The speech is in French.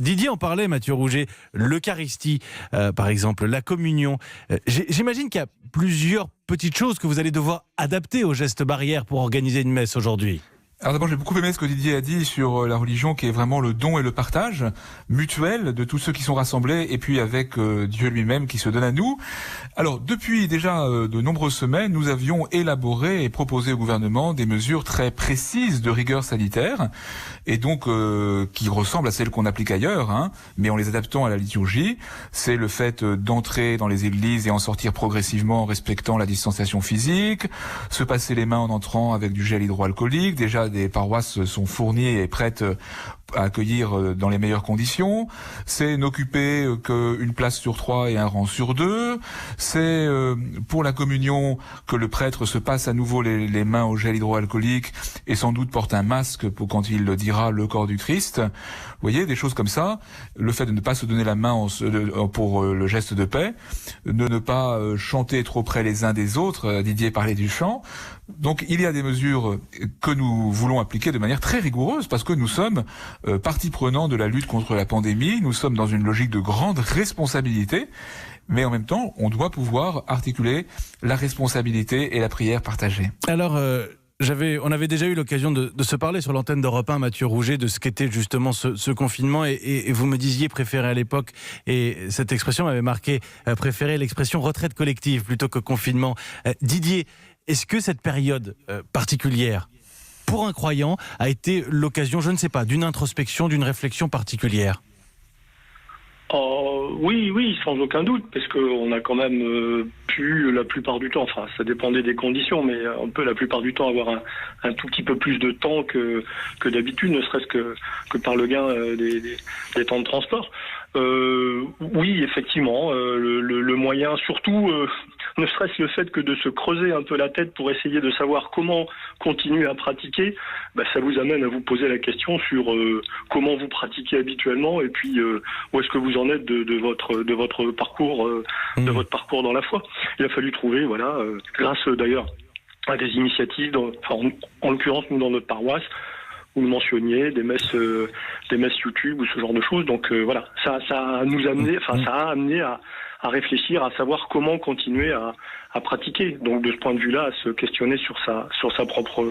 Didier en parlait, Mathieu Rouget, l'Eucharistie, par exemple, la communion. J'imagine qu'il y a plusieurs petites choses que vous allez devoir adapter aux gestes barrières pour organiser une messe aujourd'hui. Alors d'abord, j'ai beaucoup aimé ce que Didier a dit sur la religion, qui est vraiment le don et le partage mutuel de tous ceux qui sont rassemblés, et puis avec Dieu lui-même qui se donne à nous. Alors depuis déjà de nombreuses semaines, nous avions élaboré et proposé au gouvernement des mesures très précises de rigueur sanitaire, et donc qui ressemblent à celles qu'on applique ailleurs, hein, mais en les adaptant à la liturgie. C'est le fait d'entrer dans les églises et en sortir progressivement en respectant la distanciation physique, se passer les mains en entrant avec du gel hydroalcoolique. Déjà, des paroisses sont fournies et prêtes à accueillir dans les meilleures conditions. C'est n'occuper qu'une place sur 3 et un rang sur 2. C'est pour la communion que le prêtre se passe à nouveau les mains au gel hydroalcoolique et sans doute porte un masque pour quand il dira le corps du Christ. Vous voyez, des choses comme ça. Le fait de ne pas se donner la main pour le geste de paix, de ne pas chanter trop près les uns des autres. Didier parlait du chant. Donc il y a des mesures que nous voulons appliquer de manière très rigoureuse parce que nous sommes partie prenante de la lutte contre la pandémie. Nous sommes dans une logique de grande responsabilité, mais en même temps, on doit pouvoir articuler la responsabilité et la prière partagée. Alors, on avait déjà eu l'occasion de se parler sur l'antenne d'Europe 1, Mathieu Rouget, de ce qu'était justement ce confinement, et vous me disiez préférer à l'époque, et cette expression m'avait marqué, préférer l'expression retraite collective plutôt que confinement. Didier, est-ce que cette période particulière, pour un croyant, a été l'occasion, je ne sais pas, d'une introspection, d'une réflexion particulière ? Oui, sans aucun doute, parce qu'on a quand même pu, la plupart du temps, enfin ça dépendait des conditions, mais on peut la plupart du temps avoir un tout petit peu plus de temps que d'habitude, ne serait-ce que par le gain des temps de transport. Oui, effectivement, le moyen, surtout, ne serait-ce le fait que de se creuser un peu la tête pour essayer de savoir comment continuer à pratiquer, ça vous amène à vous poser la question sur comment vous pratiquez habituellement et puis où est-ce que vous en êtes de votre parcours, de votre parcours dans la foi. Il a fallu trouver, grâce d'ailleurs à des initiatives, en l'occurrence nous dans notre paroisse, vous le mentionniez, des messes YouTube ou ce genre de choses. Donc ça a amené à réfléchir, à savoir comment continuer à pratiquer. Donc de ce point de vue-là, à se questionner sur sa propre foi.